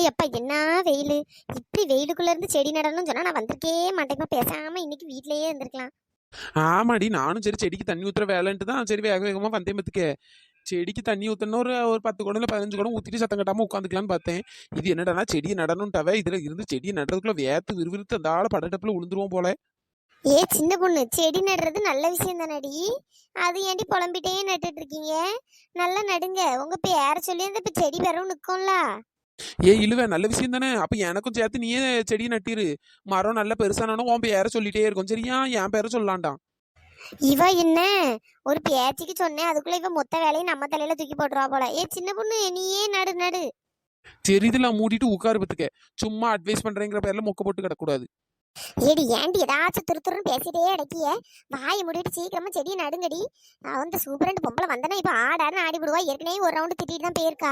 எப்ப என்ன வெயில்! இப்படி வெயிலுக்குள்ள இருந்து செடி நடணும்னு சொன்னா நான் வந்திருக்கே மாட்டேன். பேசாம இன்னைக்கு வீட்லயே இருந்திருக்கலாம். ஆமாடி, நானும் சரி செடிக்கு தண்ணி ஊத்துற வேலைன்ட்டு தான் சரி வேக வேகமா வந்தேன் பத்துக்க. செடிக்கு தண்ணி ஊத்தணும் ஒரு ஒரு 10 குடம் இல்லை 15 குடம் ஊத்திட்டு சத்தம் கட்டாம உட்காந்துக்கலான்னு பார்த்தேன். இது என்னடானா செடியை நடணும்ட்டாவே இதுல இருந்து செடியை நடுறதுக்குள்ள வேத்து விறுவிறுத்து அந்த ஆள படட்டப்புல விழுந்துருவோம் போல. சின்ன பொண்ணு, செடி நடுறது நல்ல விஷயம் தானடி. அது ஏன்டி புலம்பிட்டே நட்டுட்டு இருக்கீங்க? நல்லா நடுங்க. உங்க பேர சொல்லி அந்த இப்ப செடி பெறவும் நிக்கும்ல. இழுவ நல்ல விஷயம் தானே. அப்ப எனக்கும் சேர்த்து நீயே செடியை நட்டிரு. மரம் நல்லா பெருசானாலும் உன் பேரை சொல்லிட்டே இருக்கும் சரியா? என் பேரை சொல்லலாம்டான். இவ என்ன ஒரு பேச்சுக்கு சொன்னேன், அதுக்குள்ள இவ மொத்த வேலையும் நம்ம தலையில தூக்கி போட்டுருவா போல. சின்ன பொண்ணு, நீயே நடு நடு. தெரியுதுல, மூடிட்டு உட்காரு பத்துக்க. சும்மா அட்வைஸ் பண்றேங்கிற பேர்ல மொக்க போட்டு கிடக்கூடாது. ஏண்டி ஏதாச்சும் துருத்துருன்னு பேசிட்டே அடக்கிய? வாயை முடிட்டு சீக்கிரமா செடியை நடுங்கடி. அந்த சூப்பரண்ட் பொம்பளை வந்தனா இப்ப ஆடாருன்னு ஆடி விடுவா. ஏற்கனவே ஒரு ரவுண்டு திட்டிட்டு தான் போயிருக்கா.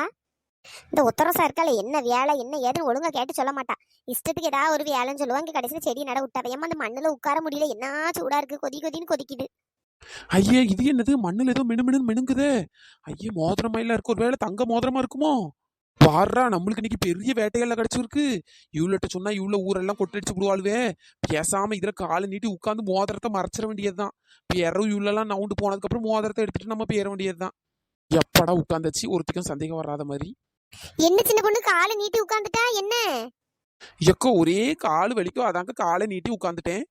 இந்த உத்தரசா இருக்கால, என்ன வேலை என்ன ஏதுன்னு ஒழுங்கா கேட்டு சொல்ல மாட்டா. இஷ்டத்துக்கு ஏதாவது ஒரு வேலைன்னு சொல்லுவாங்க. கடைசியில செடி நட விட்டாவே ஏமா அந்த மண்ணுல உட்கார முடியல, என்ன சூடா இருக்கு, கொதின்னு கொதிக்குது. ஐயே, இது என்னது மண்ணுல ஏதோ மினுமினு மினுங்குதே. ஐயே, மோதிரமாயில இருக்கு. ஒரு வேளை தங்க மோதிரமா இருக்குமோ? பாடுறா, நம்மளுக்கு இன்னைக்கு பெரிய வேட்டையெல்லாம் கிடைச்சிருக்கு. இவ்வளோட்ட சொன்னா இவ்வளோ ஊரெல்லாம் கொட்டடிச்சு விடுவாளுவே. பேசாம இதுல காலை நீட்டி உட்காந்து மோதிரத்தை மறைச்சிட வேண்டியதுதான். பேரும் இவ்வளோலாம் நவுண்டு போனதுக்கு அப்புறம் மோதிரத்தை எடுத்துட்டு நம்ம பேர வேண்டியதுதான். எப்படா உட்காந்துச்சு ஒருத்திக்கும் சந்தேகம் வராத மாதிரி. என்ன சின்ன பொண்ணு காலை நீட்டி உட்காந்துட்டா என்ன? எக்கோ ஒரே காலு வலிக்கும், அதாங்க காலை நீட்டி உட்காந்துட்டேன்.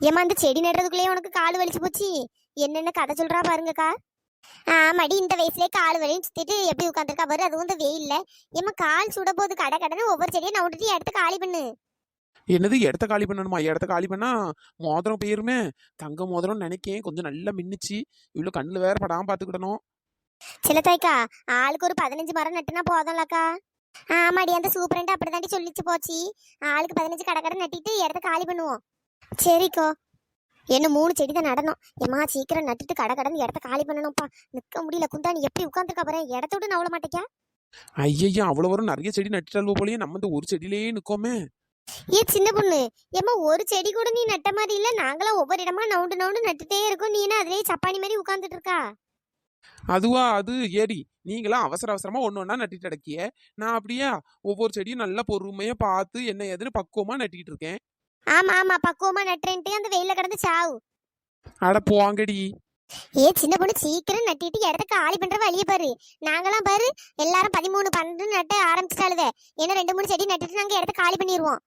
ஏமா அந்த செடி நடுறதுக்குள்ளேயே உனக்கு கால் வலிச்சு போச்சு? என்னென்ன கதை சொல்றா பாருங்கக்கா. ஆமாடி, இந்த வயசுலயே கால் வலியும் சுத்திட்டு எப்படி உட்காந்துருக்கா பாரு. அதுவும் இந்த வெயில்ல. ஏமா கால் சுட போது கடை கடனை ஒவ்வொரு செடியை நவுட்டுட்டு எடுத்து காலி பண்ணு. என்னது இடத்த காலி பண்ணணுமா? இடத்த காலி பண்ணா மோதிரம் போயிருமே. தங்க மோதிரம் நினைக்கேன், கொஞ்சம் நல்லா மின்னுச்சு. இவ்வளோ கண்ணுல வேற படாம பாத்துக்கிடணும். சிலத்தாய்க்கா, ஆளுக்கு ஒரு 15 மரம் நட்டுனா போதும்லக்கா. ஆமாடி, அந்த சூப்பரண்ட் அப்படிதாண்டி சொல்லிச்சு போச்சு. ஆளுக்கு 15 கடை கடை நட்டிட்டு இடத்த காலி பண்ணுவோம். சரிக்கோ. என்ன 3 செடி தான் நடணும். ஏமா சீக்கிரம் நட்டுட்டு கடை கடந்து இடத்த காலி பண்ணணும்ப்பா. நிக்க முடியல. குந்தாணி எப்படி உட்காந்துருக்கா பாரு. இடத்த விட்டு நவள மாட்டேக்கா? ஐயா, அவ்வளோ வரும் நிறைய செடி நட்டுட்டாலும் போலயே. நம்ம இந்த ஒரு செடியிலேயே நிக்கோமே. சின்ன பொண்ணு, ஏமா ஒரு செடி கூட நீ நட்ட மாதிரி இல்ல. நாங்களாம் ஒவ்வொரு இடமா நவுண்டு நவுண்டு நட்டுட்டே இருக்கோம். நீ என்ன அதுலயே சப்பானி மாதிரி உட்காந்துட்டு இருக்கா? அதுவா? அது ஏடி, நீங்களாம் அவசர அவசரமா ஒண்ணு ஒண்ணா நட்டிட்டு அடக்கிய. நான் அப்படியா ஒவ்வொரு செடியும் நல்லா பொறுமையா பார்த்து என்ன ஏதுன்னு பக்குவமா நட்டிட்டு இருக்கேன். ஆமா ஆமா, பக்குவமா நட்டுறேன்ட்டு அந்த வெயில கிடந்து சாவு. அட போங்கடி. சின்ன பொண்ணு, சீக்கிரம் நட்டிட்டு இடத்த காலி பண்ற வழிய பாரு. நாங்களாம் பாரு எல்லாரும் 13 12 நட்ட ஆரம்பிச்சிட்டாளுவே. ஏன்னா 2 3 செடி நட்டுட்டு நாங்க இடத்த காலி பண்ணிடுவோம்.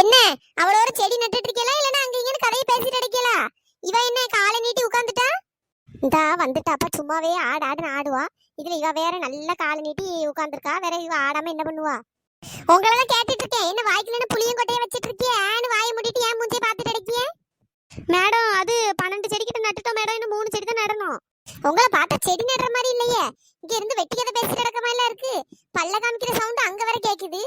என்ன அவ்வளோ ஒரு செடி நட்டுட்டு இருக்கீங்களா, இல்லைன்னா அங்க இங்கன்னு கதையை பேசிட்டு அடிக்கலா? இவ என்ன காலை நீட்டி உட்காந்துட்டா? இந்தா வந்துட்டாப்பா. சும்மாவே ஆடுன்னு ஆடுவா. இதுல இவ வேற நல்ல காலை நீட்டி உட்காந்துருக்கா. வேற இவ ஆடாம என்ன பண்ணுவா? உங்களதான் கேட்டுட்டு இருக்கேன். என்ன வாய்க்குல புளியும் கொட்டையை வச்சிட்டு இருக்கியே? வாயை மூடிட்டு ஏன் மூஞ்சியை பார்த்துட்டு அடிக்கிய? மேடம், அது 12 செடிக்கிட்ட நட்டுட்டோம் மேடம். இன்னும் 3 செடி தான் நடணும். உங்களை பார்த்தா செடி நடுற மாதிரி இல்லையே. இங்க இருந்து வெட்டி கதை பேசிட்டு கிடக்க மாதிரி இருக்கு. பல்ல காமிக்கிற சவுண்ட் அங்க வர கேக்குது.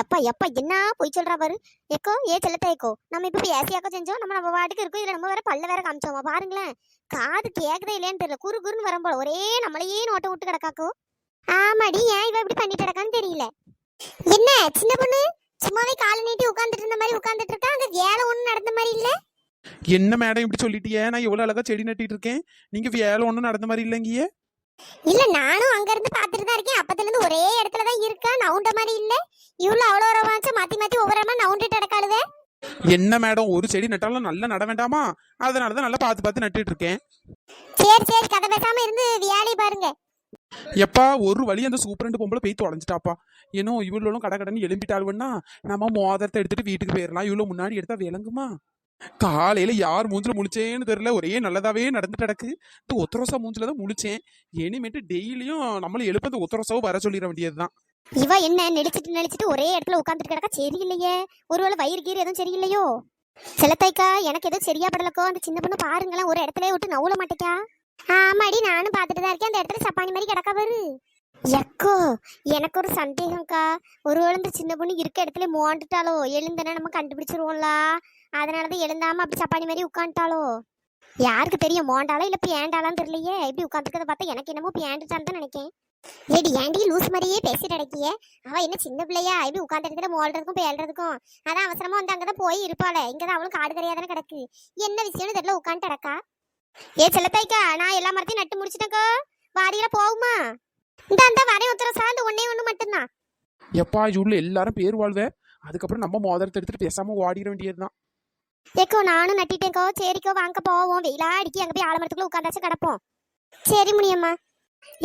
எப்பா என்ன போய் சொல்றா பாரு. ஏக்கோ செல்லத்தா ஏக்கோ, நம்ம இப்ப பேசியாக்கோ செஞ்சோம். நம்ம பாட்டுக்கு இருக்கோம். இதுல நம்ம வேற பல்ல வேற காமிச்சோமா பாருங்களேன். காது கேக்குதா இல்லையான்னு தெரியல. குறுன்னு வரும் போல. ஒரே நம்மளையே நோட்ட விட்டு கிடக்காக்கோ. ஆமாடி, ஏன் இவ இப்படி பண்ணிட்டு கிடக்கான்னு தெரியல. என்ன சின்ன பொண்ணு, சும்மாவே காலை நீட்டி உட்காந்துட்டு இருந்த மாதிரி உட்காந்துட்டு இருக்கா? அங்க வேலை ஒண்ணும் நடந்த மாதிரி இல்ல. என்ன மேடம் இப்படி சொல்லிட்டியே? நான் எவ்வளவு அழகா செடி நட்டிட்டு இருக்கேன். நீங்க வேலை ஒண்ணும் நடந்த மாதிரி இல்லைங்கியே. இல்ல, நானும் அங்க இருந்து பாத்துட்டு தான் இருக்கேன். அப்பத்துல இருந்து ஒரே இடத்துலதான் இருக்கா. நவுண்ட மாதிரி இல்ல. இவ்வளவு அவ்வளோ ரவாச்சும் மாத்தி மாத்தி ஒவ்வொரு இடமா நவுண்டுட்டு கிடக்காளுவே. என்ன மேடம், ஒரு செடி நட்டாலும் நல்லா நட வேண்டாமா? அதனாலதான் நல்லா பார்த்து பார்த்து நட்டுட்டு இருக்கேன். சரி, கதை பேசாம இருந்து வேலையை பாருங்க. எப்பா ஒரு வழி அந்த சூப்பரண்டு பொம்பளை போய் தொலைஞ்சிட்டாப்பா. ஏன்னோ இவ்வளோ கடை கடன் எழும்பிட்டாளுன்னா நம்ம மோதிரத்தை எடுத்துட்டு வீட்டுக்கு போயிடலாம். இவ்வளோ முன்னாடி எடுத்தா விளங்குமா? காலையில யார் மூஞ்சில முழிச்சேன்னு தெரியல. ஒரே நல்லதாவே நடந்துட்டு கிடக்கு. இந்த ஒத்தரோசா மூஞ்சில தான் முழிச்சேன். இனிமேட்டு டெய்லியும் நம்மள எழுப்ப அந்த ஒத்தரோசாவும் வர சொல்லிட வேண்டியதுதான். இவ என்ன நெளிச்சிட்டு ஒரே இடத்துல உட்காந்துட்டு கிடக்கா? சரியில்லையே. ஒருவேளை வயிறு கீறு எதுவும் சரியில்லையோ? செலத்தாய்க்கா, எனக்கு எதுவும் சரியா படலக்கோ. அந்த சின்ன பொண்ணு பாருங்களேன், ஒரு இடத்துல விட்டு நவுல மாட்டேக்கா. ஆமாடி, நானும் பாத்துட்டு தான் இருக்கேன். அந்த இடத்துல சப்பானி மாதிரி கிடக்கா பாரு. எக்கோ, எனக்கு ஒரு சந்தேகம்க்கா. ஒருவேளை இந்த சின்ன பொண்ணு இருக்க இடத்துல மோண்டுட்டாலோ? எழுந்தனா நம்ம கண்டுபிடிச்சிருவோம்ல. அதனாலதான் எழுந்தாம அப்படி சப்பானி மாதிரி உட்காந்துட்டாலோ? யாருக்கு தெரியும், மோண்டாலோ இல்ல பியாண்டாலான்னு தெரியலையே. இப்படி உட்காந்துருக்கத பார்த்தா எனக்கு என்னமோ பியாண்டுட்டான்னு தான் நினைக்கேன். ஏண்டி லூஸ் மாதிரியே பேசிட்டு அடக்கிய? அவ என்ன சின்ன பிள்ளையா? இப்படி உட்காந்து இடத்துல மோல்றதுக்கும் பேல்றதுக்கும்? அதான் அவசரமா வந்து அங்கதான் போய் இருப்பாள. இங்கதான் அவளும் காடு கரையாதானே கிடக்கு. என்ன விஷயம்னு தெரியல, உட்காந்து அடக்கா. செல்லத்தாய்க்கா, நான் எல்லா மரத்தையும் நட்டு முடிச்சிட்டேக்கோ. வாரியில போகுமா? இந்த வரேன். ஒருத்தர சார்ந்து ஒன்னே ஒண்ணு மட்டும்தான். எப்பா இவ்வளோ எல்லாரும் பேர் வாழ்வே. அதுக்கப்புறம் நம்ம மோதிரத்தை எடுத்துட்டு பேசாம ஓடிட வேண்டியதுதான். ஏக்கோ நானும் நட்டிட்டேக்கோ. சரிக்கோ வாங்க போவோம். வெயிலா அடிக்கி அங்க போய் ஆலமரத்துக்குள்ள உட்காந்தாச்சும் கிடப்போம். சரி முனியம்மா.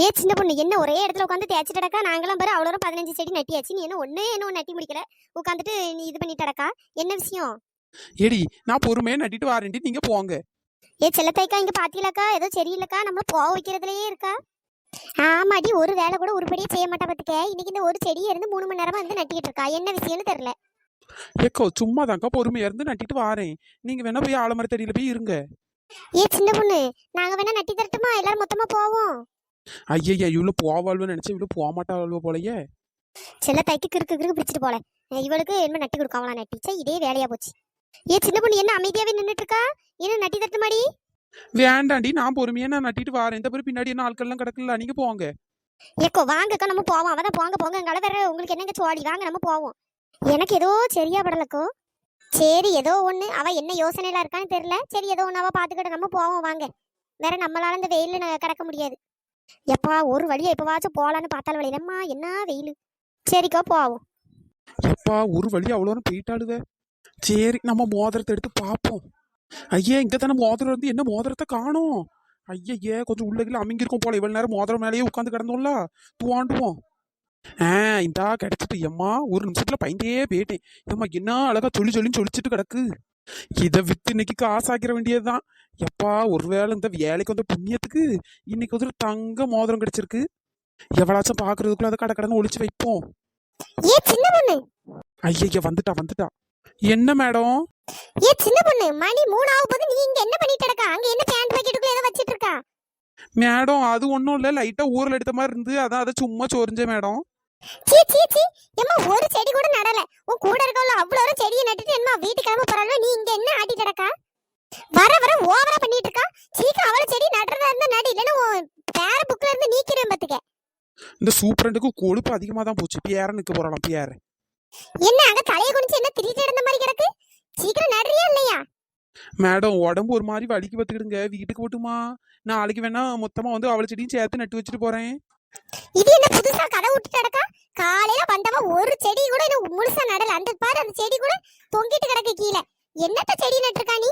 ஏ சின்ன பொண்ணு என்ன ஒரே இடத்துல உட்காந்து தேய்ச்சிட்டு கிடக்கா? நாங்களாம் பாரு அவ்வளோ 15 செடி நட்டியாச்சு. நீ என்ன நட்டி முடிக்கல உட்காந்துட்டு நீ இது பண்ணிட்டு கிடக்கா? என்ன விஷயம்? ஏடி நான் பொறுமையா நட்டிட்டு வாரேன்டி, நீங்க போங்க. ஏ செல்லத்தைக்கா இங்க பாத்தீங்களாக்கா? ஏதோ சரியில்லக்கா. நம்ம போக வைக்கிறதுலயே இருக்கா. ஆமாடி ஒரு வேலை கூட உருப்படியே செய்ய மாட்டா பாத்துக்க. இன்னைக்கு இந்த ஒரு செடியை இருந்து 3 மணி நேரமா வந்து நட்டிக்கிட்டு இருக்கா. என்ன விஷயம்னு தெரியல. ஏக்கோ சும்மா தாங்க பொறுமையா இருந்து நட்டிட்டு வாரேன். நீங்க வேணா போய் ஆலமரத்தடியில போய் இருங்க. ஏ சின்ன பொண்ணு நாங்க வேணா நட்டி தரட்டுமா? எல்லாரும் மொத்தமா போவோம். ஐயா இவ்வளோ போவாள்வன்னு நினைச்சேன், இவ்வளோ போக மாட்டாள்வோ போலயே. செல்லத்தைக்கு கிறுக்கு பிடிச்சிட்டு போல. இவளுக்கு என்ன நட்டி கொடுக்காமலா நட்டிச்சா இதே வேலையா போச்சு. ஏ சின்ன பொண்ணு என்ன அமைதியாவே நின்னுட்டு இருக்கா? என்ன நட்டி தரட்டுமாடி? வேண்டாண்டி நான் பொறுமையா நான் நட்டிட்டு வாரேன். இந்த பேர் பின்னாடி என்ன ஆட்கள்லாம் கிடக்கல, நீங்க போங்க. ஏக்கோ வாங்கக்கா நம்ம போவோம். அவதான் போங்க எங்கால வேற உங்களுக்கு என்னங்க சோடி. வாங்க நம்ம போவோம். எனக்கு ஏதோ சரியா படலக்கோ. சரி ஏதோ ஒண்ணு அவ என்ன யோசனையில இருக்கான்னு தெரியல. சரி ஏதோ ஒண்ணு அவ பாத்துக்கிட்டு நம்ம போவோம் வாங்க. வேற நம்மளால இந்த வெயில்ல கிடக்க முடியாது. எப்பா ஒரு வழியா எப்பவாச்சும் போலான்னு பார்த்தாலும் வழியிலம்மா என்ன வெயில். சரிக்கா போவோம். எப்பா ஒரு வழி அவ்வளோ போயிட்டாளுவே. சரி நம்ம மோதிரத்தை எடுத்து பார்ப்போம். ஐயா இங்க தானே மோதிரம் இருந்து, என்ன மோதிரத்தை காணோம். ஐயா கொஞ்சம் உள்ளகில அமைங்கிருக்கும் போல. இவ்வளவு நேரம் மோதிரம் மேலேயே உட்காந்து கிடந்தோம்ல, துவாண்டுவோம். இந்தா கிடைச்சிட்டு. எம்மா ஒரு நிமிஷத்துல பயந்தே போயிட்டேன். ஏம்மா என்ன அழகா சொல்லின்னு சொல்லிச்சுட்டு கிடக்கு. இதை வித்து இன்னைக்கு காசாக்கிற வேண்டியதுதான். எப்பா ஒருவேளை இந்த வேலைக்கு வந்த புண்ணியத்துக்கு இன்னைக்கு வந்து தங்க மோதிரம் கிடைச்சிருக்கு. எவ்வளாச்சும் பாக்குறதுக்குள்ள அதை கடன்னு ஒளிச்சு வைப்போம். ஏ சின்ன பொண்ணு. ஐயா வந்துட்டா. என்ன மேடம்? ஏ சின்ன பொண்ணு மணி 3 ஆக போது. நீ இங்க என்ன பண்ணிட்டு இருக்க? அங்க என்ன பேண்ட் பாக்கெட்டுக்குள்ள ஏதோ வச்சிட்டு இருக்கா? மேடம் அது ஒன்றும் இல்லை, லைட்டா ஊரில் எடுத்த மாதிரி இருந்து அதான் அதை சும்மா சொரிஞ்சேன் மேடம். சீ ஏம்மா ஒரு செடி கூட நடல. உன் கூட இருக்கவள அவ்வளோ செடியை நட்டுட்டு என்ன வீட்டு கிளம்ப போறாளோ? நீ இங்க என்ன ஆட்டிட்டு கிடக்கா? வர ஓவரா பண்ணிட்டு இருக்கா. சீக்கிரம் அவள செடி நடுறதா இருந்தா நடு, இல்லைன்னா பேர புக்ல இருந்து நீக்கிறேன் பாத்துக்க. இந்த சூப்பரண்டுக்கு கொழுப்பு அதிகமா தான் போச்சு. பியார நிக்க போறாளாம். பியார என்ன அங்க தலையை குனிச்சு என்ன திரிட்டு இருந்த மாதிரி கிடக்கு? சீக்கிரம் நடுறியா இல்லையா? மேடம் உடம்பு ஒரு மாதிரி வலிக்கு பார்த்துக்கிடுங்க. வீட்டுக்கு போட்டுமா? நாளைக்கு வேணா மொத்தமா வந்து அவளை செடியும் சேர்த்து நட்டு வச்சுட்டு போறேன். இது என்ன புதுசா கதை விட்டுட்டு கிடக்கா? காலையில வந்தவ ஒரு செடி கூட என்ன முழுசா நடல. அந்த பாரு அந்த செடி கூட தொங்கிட்டு கிடக்கு கீழே. என்னத்த செடி நட்டுருக்கா நீ?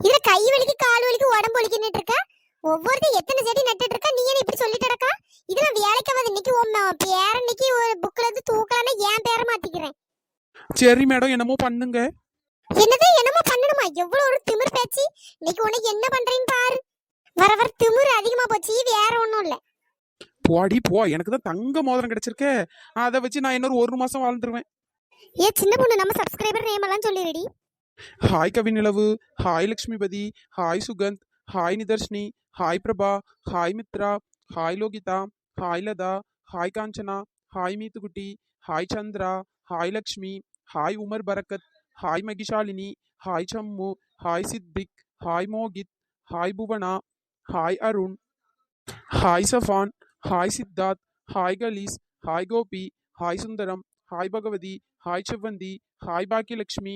இதுல கை வலிக்கு கால் வலிக்கு உடம்பு வலிக்கு நட்டு இருக்கா. ஒவ்வொருத்தையும் எத்தனை செடி நட்டுட்டு இருக்கா? நீ என்ன இப்படி சொல்லிட்டு கிடக்கா? இதுல வேலைக்கு வந்து இன்னைக்கு பேர இன்னைக்கு ஒரு புக்ல இருந்து தூக்கலான்னு என் பேரை மாத்திக்கிறேன். சரி மேடம் என்னமோ பண்ணுங்க. என்னமோ பண்ணணுமா? எவ்வளவு ஒரு திமிர் பேச்சு. இன்னைக்கு உனக்கு என்ன பண்றேன்னு பாரு. வர திமிர் அதிகமா போச்சு. வேற ஒண்ணும் இல்ல. போடி போ. எனக்கு தான் தங்க மோதிரம் கிடைச்சிருக்கே. அதை வச்சு நான் இன்னொரு 1 மாசம் வாழ்ந்துருவேன். ஏ சின்ன பொண்ணு நம்ம சப்ஸ்கிரைபர் நேம் எல்லாம் சொல்லிடுடி. Hi Kavinilavu, hi Lakshmipathi, hi Sugandh, hi Nidharshini, hi Prabha, hi Mithra, hi Lohitha, hi Latha, hi Kanchana, hi Meethukutti, hi Chandra, hi Lakshmi, hi Umar Barakath, hi Mahishalini, hi Sammu, hi Siddique, hi Mohit, hi Bhuvana, hi Arun, hi Safan, hi Siddharth, hi Kalees, hi Gopi, hi Sundaram, hi Bhagavathi, hi Sevvanthi, hi Bhagyalakshmi,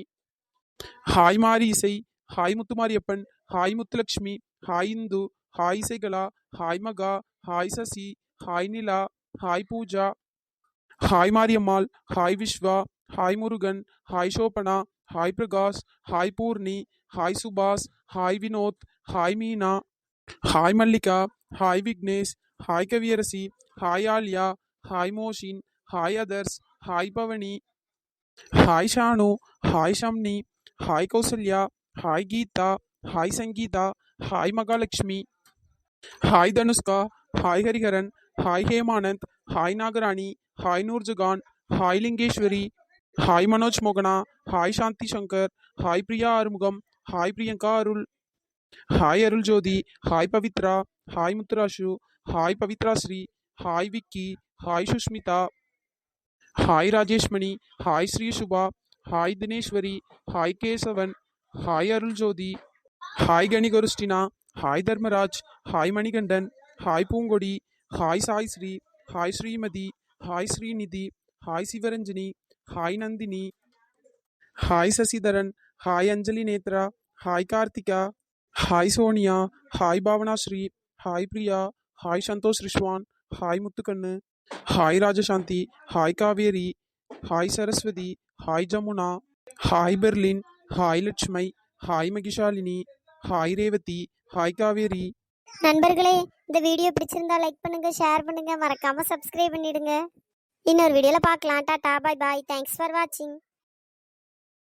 hi Mari Isai, hi Muthumariappan, hi Muthulakshmi, hi Indhu, hi Isaikala, hi Maha, hi Sasi, hi Nila, hi Pooja, hi Mariammal, hi Vishwa, hi Murugan, hi Shobana, hi Prakash, hi Poorni, hi Subash, hi Vinoth, hi Meena, hi Mallika, hi Vignesh, hi Kaviyarasi, hi Aliya, hi Mohsin, hi others, hi Bhavani, hi Shanu, hi Shamni, hi Kousalya, hi Geetha, hi Sangeetha, hi Mahalakshmi, hi Dhanushka, hi Hariharan, hi Hemanand, hi Nagarani, hi Noorjahan, hi Lingeswari, hi Manoj மோகனா, hi சாந்தி Shankar, hi Priya Arumugam, hi Priyanka Arul, hi Arul Jothi, hi Pavithra, hi Muthurasu, hi Pavithra Sri, hi Vicky, hi Sushmita, hi Rajeshmani, hi Sri Suba, hi Dhineshwari, hi Kesavan, hi Arul Jothi, hi கணிகருஷ்டினா, hi Dharmaraj, hi Manikandan, hi Poongodi, hi Sai Sri, hi Srimathi, hi Srinidhi, hi Sivaranjani, hi Nandhini, hi Sasidharan, hi Anjali Nethra, hi Karthika, hi Sonia, hi Bhavana Sri, hi Priya, hi Santhosh Rizwan, hi Muthukannu, hi Rajashanthi, hi Kaveri, hi Saraswathi, hi Jamuna, hi Berlin, hi Lakshmai, hi Mahishalini, hi Revathi, hi Kaveri. நண்பர்களே, இந்த video பிடிச்சிருந்தா like பண்ணுங்க, share பண்ணுங்க, மறக்காம subscribe பண்ணிடுங்க. இன்னொரு வீடியோல பார்க்கலாம். Tata, bye bye, thanks for வாட்சிங்.